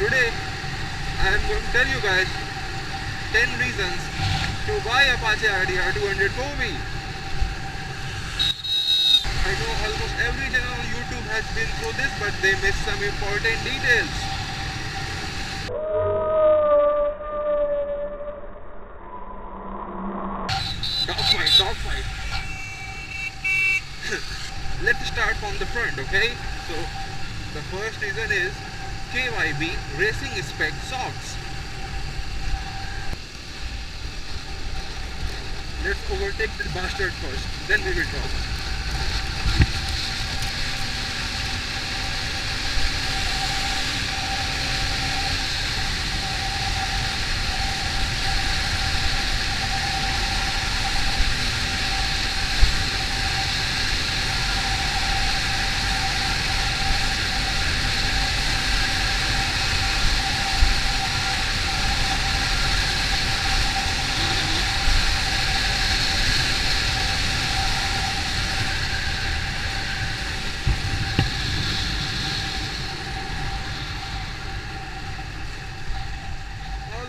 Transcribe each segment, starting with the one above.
Today I am going to tell you guys 10 reasons to buy Apache RDR 200 4V. I know almost every channel on YouTube has been through this, but they miss some important details. Dogfight. Let's start from the front, okay? So the first reason is KYB Racing Spec socks. Let's overtake this bastard first, then we will talk.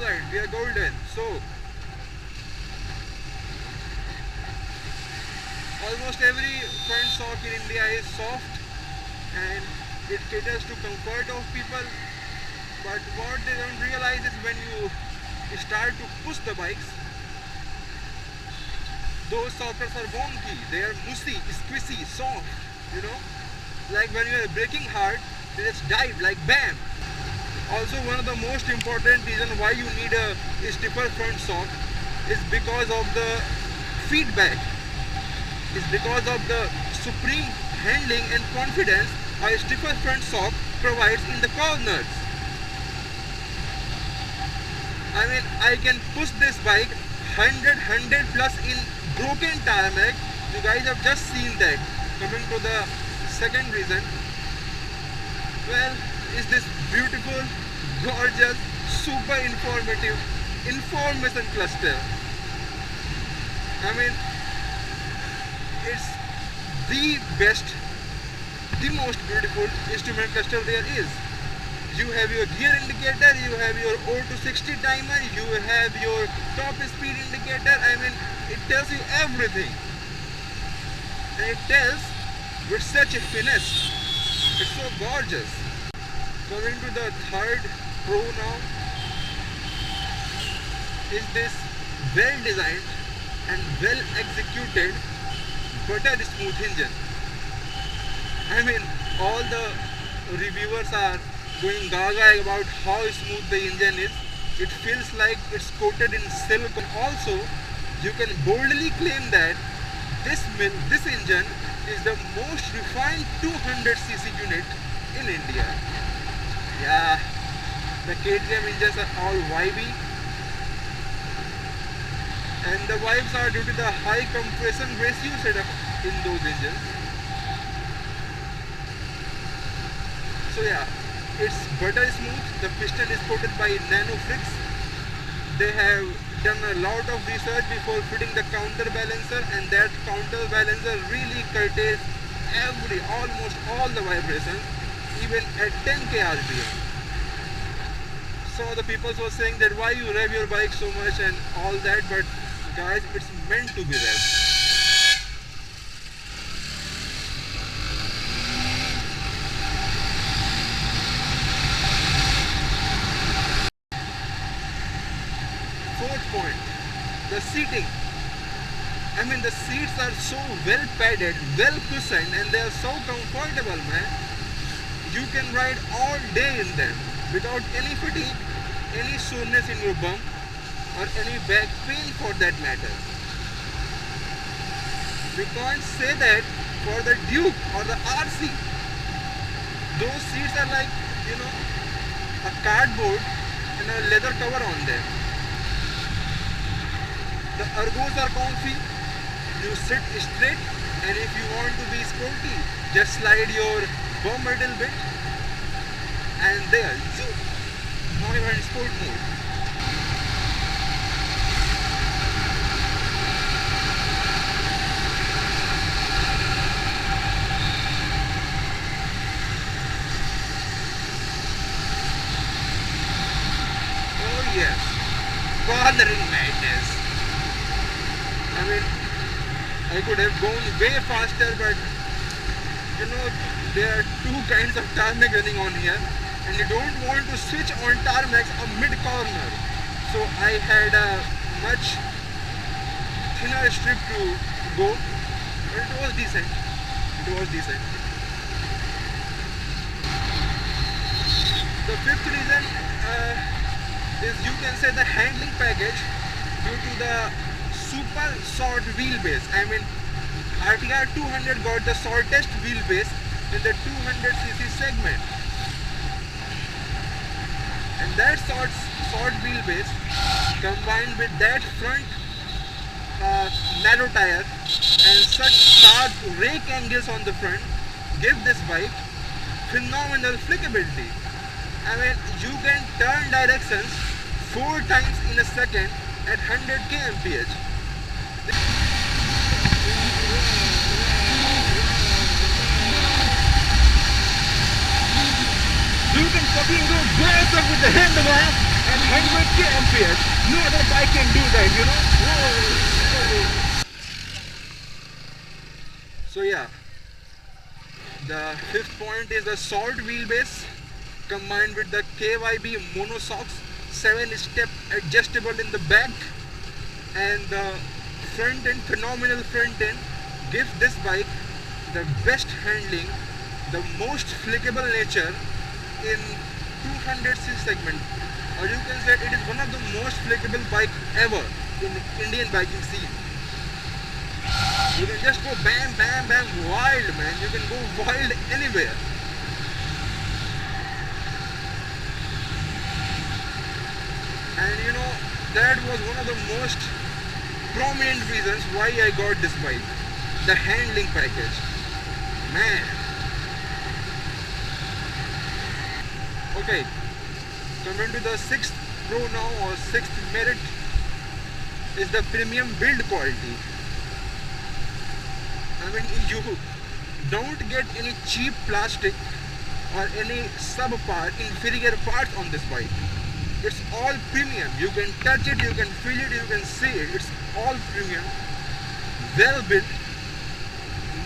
Alright, we are golden. So almost every front sock in India is soft and it caters to comfort of people, but what they don't realize is when you start to push the bikes, those sockers are wonky, they are mushy, squishy, soft, you know, like when you are braking hard, they just dive like bam. Also, one of the most important reason why you need a stiffer front sock is because of the feedback. It's because of the supreme handling and confidence a stiffer front sock provides in the corners. I mean, I can push this bike 100 plus in broken tarmac. You guys have just seen that. Coming to the second reason, well, is this beautiful, gorgeous, super informative information cluster. I mean, it's the best, the most beautiful instrument cluster there is. You have your gear indicator, you have your 0 to 60 timer, you have your top speed indicator. I mean, it tells you everything. And it tells with such a finesse. It's so gorgeous. Coming to the third pro now, is this well designed and well executed butter smooth engine. I mean, all the reviewers are going gaga about how smooth the engine is. It feels like it's coated in silk. Also, you can boldly claim that this engine is the most refined 200cc unit in India. Yeah, the KTM engines are all YB, and the vibes are due to the high compression ratio setup in those engines. So yeah, it's butter smooth. The piston is coated by Nanofrix. They have done a lot of research before fitting the counterbalancer, and that counterbalancer really curtails almost all the vibrations, even at 10k RPM. Some of the people were saying that why you rev your bike so much and all that, but guys, it's meant to be revved. Fourth point, the seating. I mean, the seats are so well padded, well cushioned, and they are so comfortable, man. You can ride all day in them without any fatigue, any soreness in your bum, or any back pain for that matter. We can't say that for the Duke or the RC. Those seats are like, you know, a cardboard and a leather cover on them. The ergos are comfy, you sit straight, and if you want to be sporty, just slide your bum a little bit, and there, now you are in sport mode. Yes, cornering madness. I mean, I could have gone way faster, but you know, there are two kinds of tarmac running on here, and you don't want to switch on tarmac a mid corner. So I had a much thinner strip to go, but it was decent. It was decent. The fifth reason is, you can say, the handling package due to the super short wheelbase. I mean, RTR 200 got the shortest wheelbase in the 200cc segment, and that short wheelbase combined with that front narrow tire and such sharp rake angles on the front give this bike phenomenal flickability. I mean, you can turn directions 4 times in a second at 100 kmph. You can fucking go berserk with the handlebar at 100 kmph. No other bike can do that, you know? Whoa. So yeah, the fifth point is the short wheelbase combined with the KYB monoshocks, 7-step adjustable in the back, and the front end, phenomenal front end, gives this bike the best handling, the most flickable nature in 200cc segment, or you can say it is one of the most flickable bike ever in the Indian biking scene. You can just go bam bam bam wild, man. You can go wild anywhere. And you know, that was one of the most prominent reasons why I got this bike. The handling package. Man. Okay. Coming to the sixth pro now, or sixth merit, is the premium build quality. I mean, you don't get any cheap plastic or any subpar inferior parts on this bike. It's all premium. You can touch it, you can feel it, you can see it. It's all premium, well built,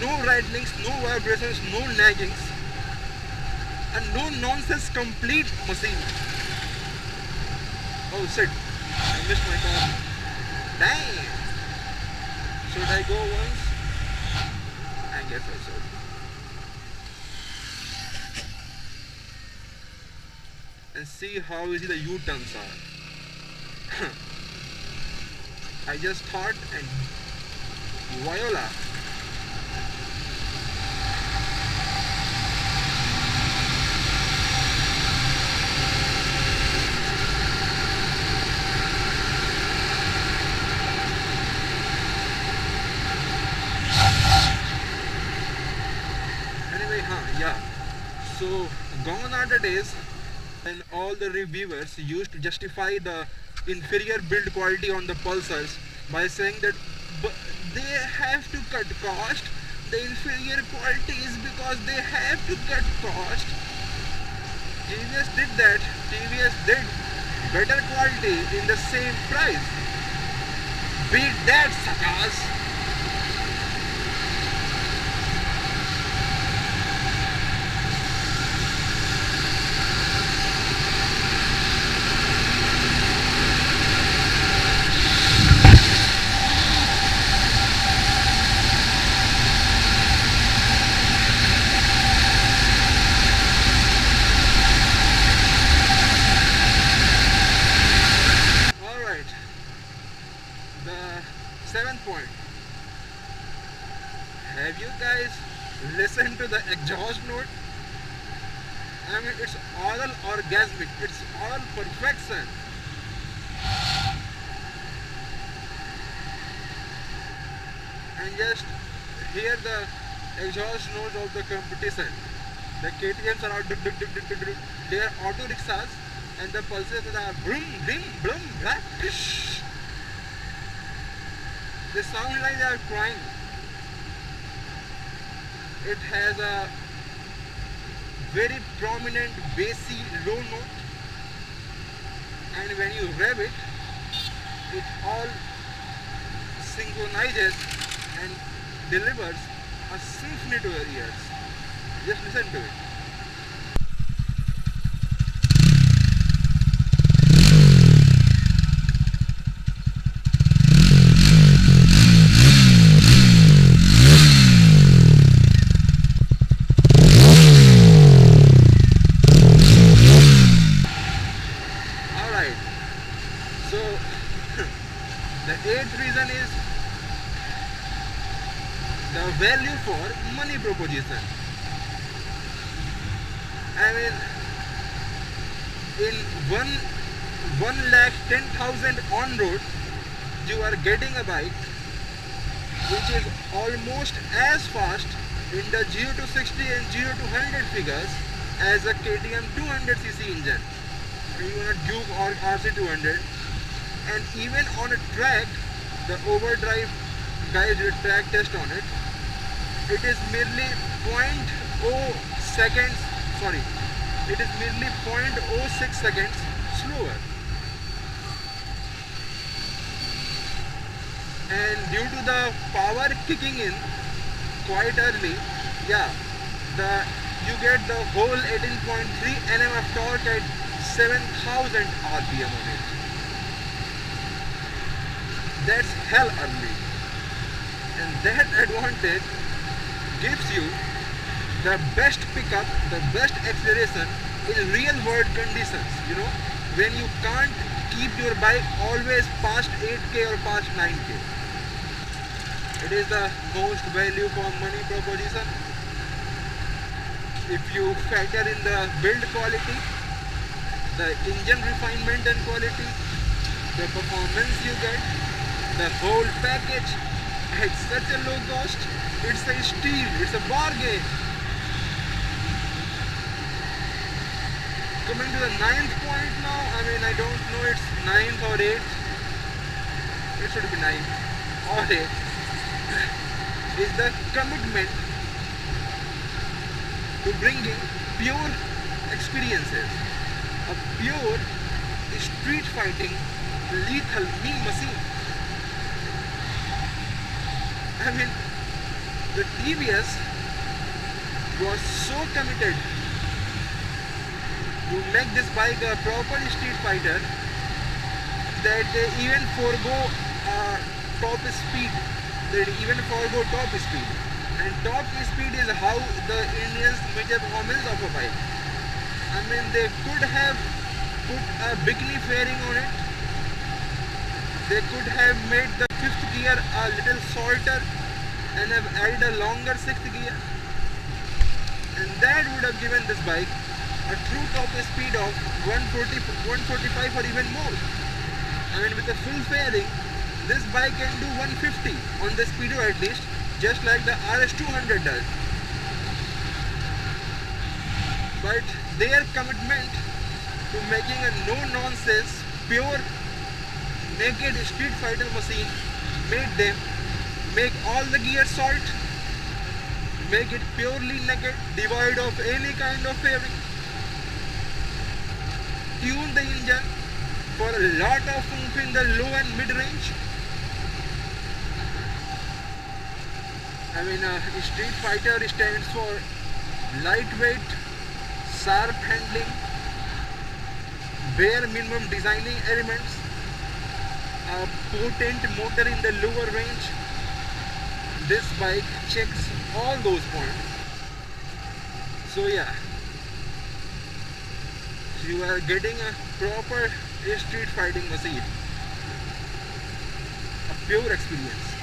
no rattlings, no vibrations, no naggings, and no nonsense, complete machine. Oh shit, I missed my car. Damn. Should I go once? I guess I should. And see how easy the U-turns are. I just thought, and voila. Anyway, yeah. So gone are the days and all the reviewers used to justify the inferior build quality on the Pulsars by saying that they have to cut cost. The inferior quality is because they have to cut cost. TVS did that. TVS did better quality in the same price. Beat that, suckers! Seventh point. Have you guys listened to the exhaust note? I mean, it's all orgasmic. It's all perfection. And just hear the exhaust note of the competition. The KTMs are out, they are auto rickshaws, and the Pulsars are brum, brim, brum, blah, pish. They sound like they are crying. It has a very prominent bassy low note, and when you rev it, it all synchronizes and delivers a symphony to your ears. Just listen to it. Alright, so the eighth reason is the value for money proposition. I mean, in 1,10,000 on road, you are getting a bike which is almost as fast in the 0 to 60 and 0 to 100 figures as a KTM 200cc engine, even a Duke or RC200. And even on a track, the overdrive guys did a track test on it. It is merely 0.0 seconds, sorry, it is merely 0.06 seconds slower. And due to the power kicking in quite early, yeah, you get the whole 18.3 Nm of torque at 7,000 RPM on it. That's hell early. And that advantage gives you the best pickup, the best acceleration in real world conditions, you know, when you can't keep your bike always past 8k or past 9k. It is the most value for money proposition. If you factor in the build quality, the engine refinement and quality, the performance you get, the whole package at such a low cost, it's a steal, it's a bargain. Coming to the ninth point now, I mean, I don't know it's 9th or 8th, it should be 9th or 8th, is the commitment to bringing pure experiences, a pure street fighting lethal mean machine. I mean, the TVS was so committed to make this bike a proper street fighter that they even forego top speed. They even forego top speed. And top speed is how the Indians measure performance of a bike. I mean, they could have put a bikini fairing on it. They could have made the 5th gear a little shorter and have added a longer 6th gear. And that would have given this bike a true top speed of 140, 145 or even more. I mean, with a full fairing, this bike can do 150 on the speedo at least, just like the RS200 does. But their commitment to making a no-nonsense, pure, naked street fighter machine made them make all the gears short, make it purely naked, devoid of any kind of fairing, tune the engine for a lot of oomph in the low and mid range. I mean, Street Fighter stands for lightweight, sharp handling, bare minimum designing elements, a potent motor in the lower range. This bike checks all those points. So yeah, you are getting a proper street fighting machine, a pure experience.